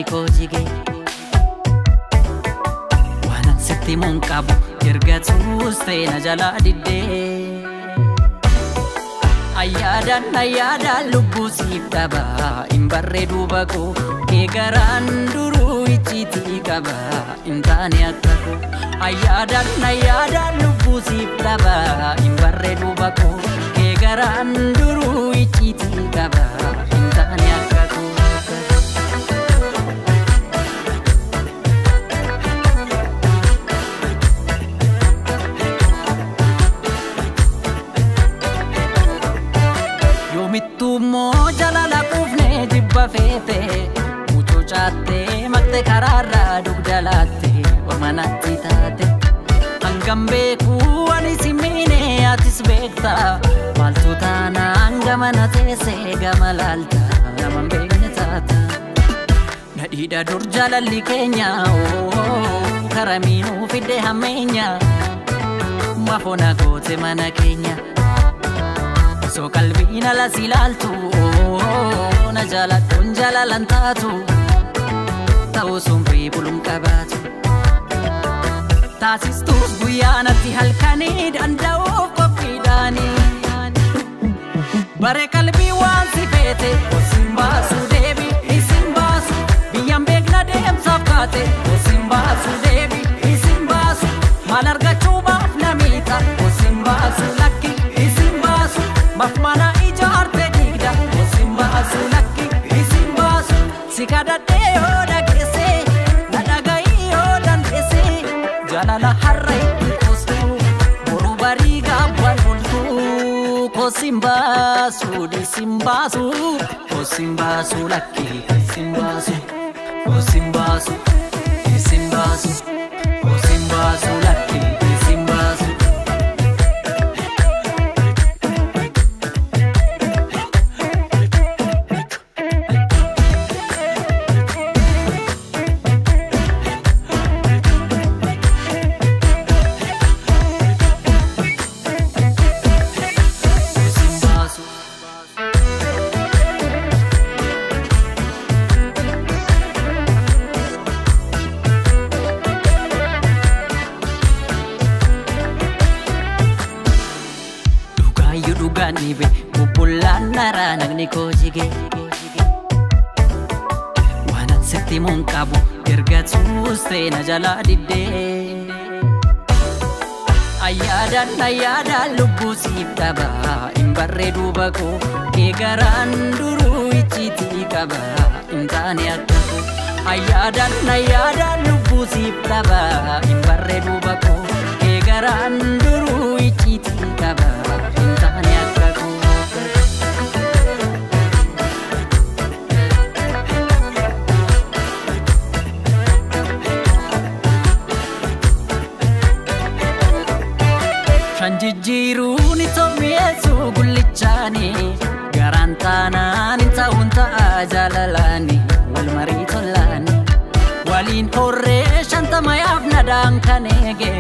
koo jige waan sitti mun qabu ergatuus ta'e na jala diddee ayyaadan lubbuu siif dhaba hin barreedu bakoo kee garaan duruu icciitii qaba hin taane akka koo ayyaadan lubbuu siif dhaba hin barreedu bakoo kee garaan duruu icciitii qaba hin taane akka koo Mittumo jalala kufne jibba fete mucho chatte makte kararra dugdalatte ormanatti taate hangambe kuwani simine atis bekta maltu tana angamana tese gamalalta naman bekne tata nadida dur jalalli kenya karaminu fide hamenya mafona kote mana kenya So kalbina la silaltu na jalatun jalalan taatu ta'u sumrii bulun qabaatu taasistus guyyaanatti halkanii danda'uuf qophiidhaani bare qalbii waan si feete osin baasu deebi isin baasu biyyaan beekna deemsaaf kaate osin baasu deebi isin baasu maal argachuu baaf namiidha osin baasu lakki Mafmana ijaarte digda osimba asulaki isimbasu sikadate oda kese nadagai odan kese jalala harrai kostu borubariga waltu kosimbasu disimbasu kosimbasu laki isimbasu kosimbasu isimbasu kosimbasu laki isimbasu Nibe bubulan nara nagni koo jige waan sitti mun qabu ergatuus ta'e na jala diddee ayyaadan lubbuu siif dhaba hin barreedu bakoo kee garaan duruu icciitii qaba hin taane akka koo ayyaadan lubbuu siif dhaba hin barreedu bakoo kee garaan duruu icciitii qaba hin taane akka Shanjijiru ni tomiesu gullichani garantanan inta unta ajalalani wal maritolani walin horre shanta mayaf nadan kanege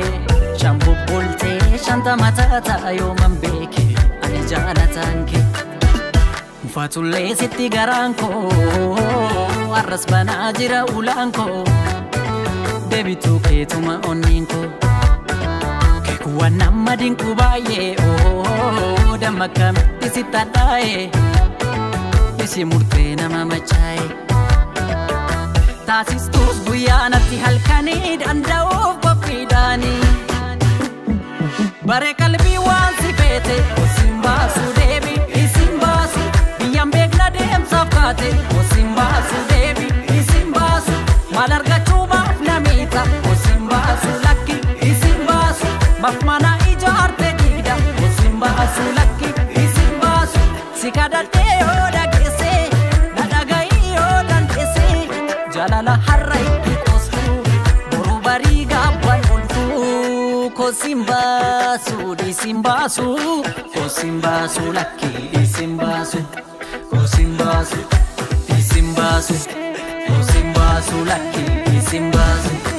shambu bolte shanta matata yo mambeke ani jalatanke mufatulle sitti garanko arras banajira ulanko debitu ketuma oninko Wanam mading kubaye oh damakam isitadae isi murte nama macai taasistus guyyaanatti halkanii danda'uuf qophiidhaani bare qalbii waan si feete osin baasu deebi isin baasu biyyaan beekna deemsaaf kaate osin baasu deebi isin baasu maal argachuu baaf namiidha osin baasu lakki isin baasu Mafmana ijaarte digda osimba asulaki isimbasu sikadate oda kese nadagai odan kese jalala harrai kostu borubariga waltu kosimbasu disimbasu kosimbasu laki isimbasu kosimbasu disimbasu kosimbasu laki isimbasu